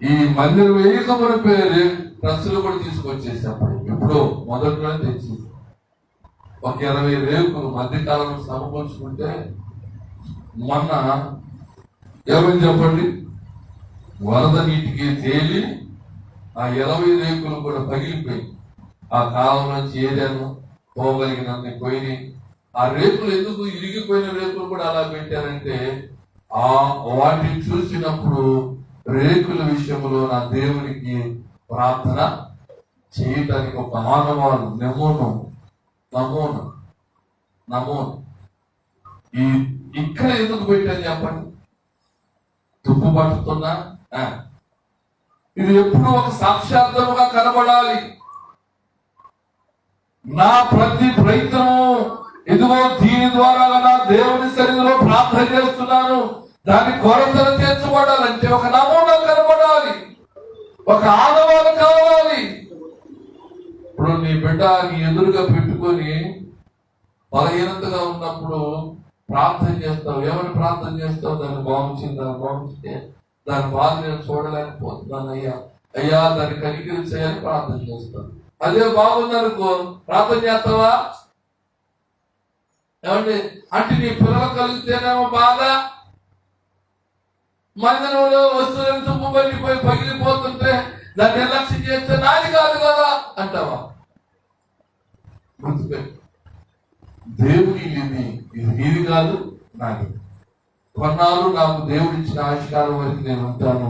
ఈ మందిరం వేయకమని పేరు డ్రస్సులు కూడా తీసుకొచ్చేసాం. ఎప్పుడో మొదట్లో తెచ్చి ఒక 20 రేకులు మధ్యకాలంలో సమకూర్చుకుంటే మొన్న ఏమని చెప్పండి, వరద నీటికి తేలి ఆ 20 రేకులు కూడా పగిలిపోయి ఆ కాలం నుంచి ఏరియాను పోగలిగినన్ని పోయి. ఆ రేకులు ఎందుకు ఇరిగిపోయిన రేకులు కూడా అలా పెట్టారంటే, ఆ వాటిని చూసినప్పుడు రేకుల విషయంలో నా దేవునికి ప్రార్థన చేయటానికి ఒక ఆనవాళ్ళు నమోను ఈ ఇక్కడ ఎందుకు పెట్టాను చెప్పండి? తుప్పు పట్టుతున్నా ఇది ఎప్పుడు ఒక సాక్షాత్తుగా కనబడాలి. నా ప్రతి ప్రయత్నం ఇదిగో దీని ద్వారా నా దేవుని సన్నిధిలో ప్రార్థన చేస్తున్నాను, దాని కొరతలు తీర్చబడాలంటే ఒక నమూనా కనబడాలి, ఒక ఆనవాలు కావాలి. ఇప్పుడు నీ బిడ్డ నీ ఎదురుగా పెట్టుకొని బలహీనతగా ఉన్నప్పుడు ప్రార్థన చేస్తావు. ఏమని ప్రార్థన చేస్తావు? దాన్ని బాగుంటే దాని బాధ నేను చూడలేకపోతున్నాను అయ్యా, అయ్యా దాన్ని కనికరించాయని ప్రార్థన చేస్తాను. అదే బాగుందనుకో ప్రార్థన చేస్తావా? ఏమండి అంటే నీ పిల్లలు కలిగితేనేమో బాధ, మందిరంలో వస్తువులను తుప్పు పట్టిపోయి పగిలిపోతుంటే దాన్ని నిర్లక్ష్యం చేస్తే నాది కాదు కదా అంటావా? గుర్తుపెట్టు, దేవుని ఇది నీది కాదు, నాది. కొన్నాళ్ళు నాకు దేవుడు ఇచ్చిన ఆవిష్కారం వరకు నేను ఉంటాను.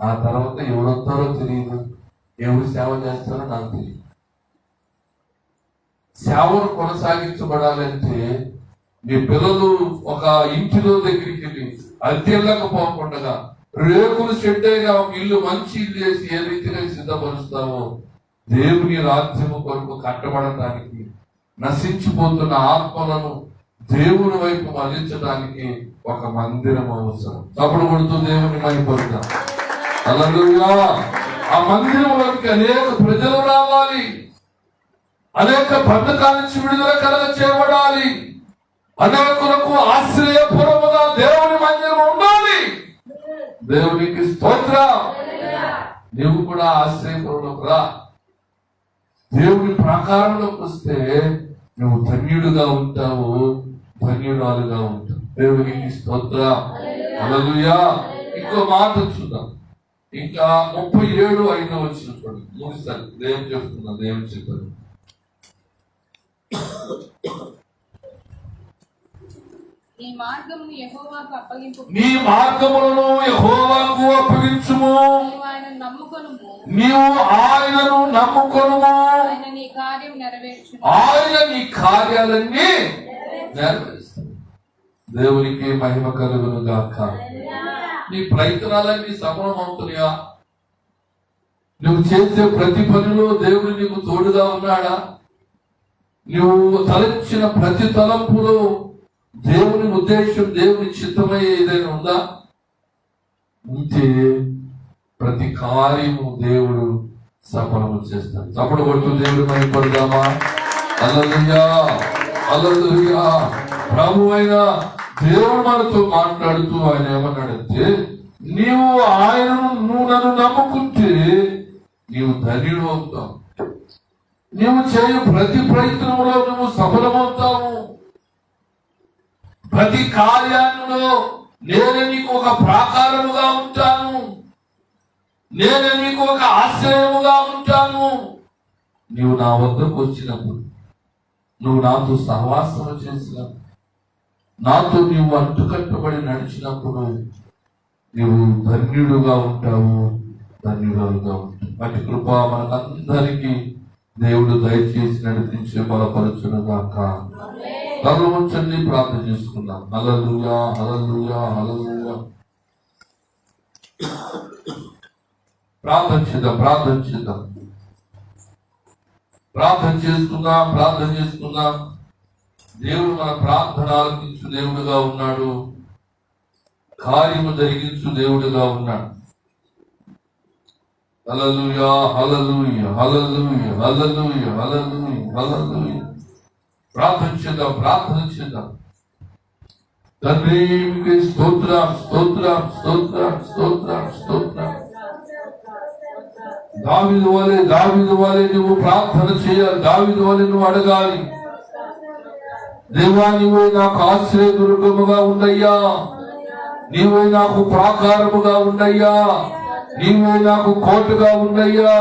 ఆ తర్వాత ఎవరొస్తారో తెలియదు, ఎవరు సేవ చేస్తారో నాకు తెలియదు. సేవను కొనసాగించబడాలంటే మీ పిల్లలు ఒక ఇంటిలో దగ్గరికి వెళ్ళి అద్దెళ్ళకపోకుండా రేకులు షెడ్డేగా ఒక ఇల్లు మంచి ఇల్లు చేసి ఏ రీతిగా సిద్ధపరుస్తావో దేవుని రాజ్యము కొరకు కట్టబడటానికి, నశించిపోతున్న ఆత్మలను దేవుని వైపు మళ్లించడానికి ఒక మందిరం అవసరం. తప్పుడు కొడుతూ దేవుని మైపడతాం. హల్లెలూయా. ఆ మందిరంలోకి అనేక ప్రజలు రావాలి, అనేక బంధకాల నుంచి విడుదల కలగ చేయబడాలి, అనేకులకు ఆశ్రయపురముగా దేవుని మందిరం ఉండాలి. దేవునికి స్తోత్రం. నువ్వు కూడా ఆశ్రయపురంలోకి రా. దేవుని ప్రాకారంలోకి వస్తే నువ్వు ధన్యుడుగా ఉంటావు, ధన్యురాలుగా ఉంటావు. దేవునికి స్తోత్రం. హల్లెలూయా. ఇంకో మాట చూద్దాం. ఇంకా 37 వచ్చిన చూడండి. ముగిస్తాను. దేవుని చెప్తున్నా, దేవుని చెప్పారు. నీ మార్గమును యెహోవాకు అప్పగింపు. నీ మార్గములను యెహోవాకు అప్పగించుము. నీవు ఆయనను నమ్ముకొనుము. నీవు ఆయనను నమ్ముకొనుము. ఆయన నీ కార్యం నెరవేర్చును. ఆయన నీ కార్యాలన్నీ నెరవేరుస్తాడు. దేవునికి మహిమ కలుగును గాక. నీ ప్రయత్నాలన్నీ సఫలం అవుతున్నాయా? నువ్వు చేసే ప్రతి పనిలో దేవుడు నీకు తోడుగా ఉన్నాడా? నువ్వు తలంచిన ప్రతి తలంపులో దేవుని ఉద్దేశం, దేవుని చిత్తమయ్యే ఏదైనా ఉందా? ఉంటే ప్రతి కార్యము దేవుడు సఫలము చేస్తాడు. తప్పుడు కొడుతూ దేవుడు మైపడదామా? హల్లెలూయా, హల్లెలూయా. ప్రభు అయిన దేవుడు మనతో మాట్లాడుతూ ఆయన ఏమన్నాడంటే, నువ్వు నన్ను నమ్ముకుంటే నీవు ధన్యుడు అవుతావు. నీవు చేయు ప్రతి ప్రయత్నంలో నువ్వు సఫలమవుతావు. ప్రతి కార్యాలలో నేను నీకు ఒక ప్రాకారముగా ఉంటాను, నేను నీకు ఒక ఆశ్రయముగా ఉంటాను. నీవు నా వద్దకు వచ్చినప్పుడు, నువ్వు నాతో సహవాసం చేసినప్పుడు, నాతో నీవు అంటుకట్టబడి నడిచినప్పుడు నీవు ధన్యుడుగా ఉంటావు, ధన్యురాలుగా ఉంటావు. అటు కృప మనకందరికీ దేవుడు దయచేసి నడిపించే బలపరచును గాక. తరలు ఉంచండి, ప్రార్థన చేసుకుందాం. హల్లెలూయా, హల్లెలూయా, హల్లెలూయా. ప్రార్థన చేద్దాం, ప్రార్థన చేద్దాం, ప్రార్థన చేసుకుందాం, ప్రార్థన చేసుకుందాం. దేవుడు మన ప్రార్థన ఆలకించు దేవుడుగా ఉన్నాడు, కార్యము జరిగించు దేవుడుగా ఉన్నాడు. హల్లెలూయా, హల్లెలూయా, హల్లెలూయా, హల్లెలూయా, హల్లెలూయా, హల్లెలూయా. ప్రార్థన చేద్దాం, ప్రార్థన చేద్దాం. తండ్రి మీకు స్తోత్రం, స్తోత్రం, స్తోత్రం, స్తోత్రం, స్తోత్రం. దావీదు వలె నువ్వు ప్రార్థన చేయాలి, దావీదు వలె నువ్వు అడగాలి. దేవా, నీవే నాకు ఆశ్రయ దుర్గముగా ఉండయ్యా, నీవే నాకు ప్రాకారముగా ఉండయ్యా, నీవే నాకు కోటగా ఉండయ్యా.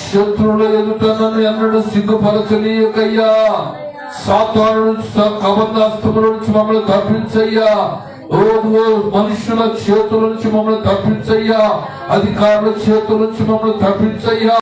శత్రువుల ఎదుట నన్ను ఎన్నడూ సిగ్గుపరచనీయకయ్యా. సాతాను కబంధాస్తముల నుంచి మమ్మల్ని తప్పించయ్యా. ఓ మనుషుల చేతుల నుంచి మమ్మల్ని తప్పించయ్యా, అధికారుల చేతుల నుంచి మమ్మల్ని తప్పించయ్యా.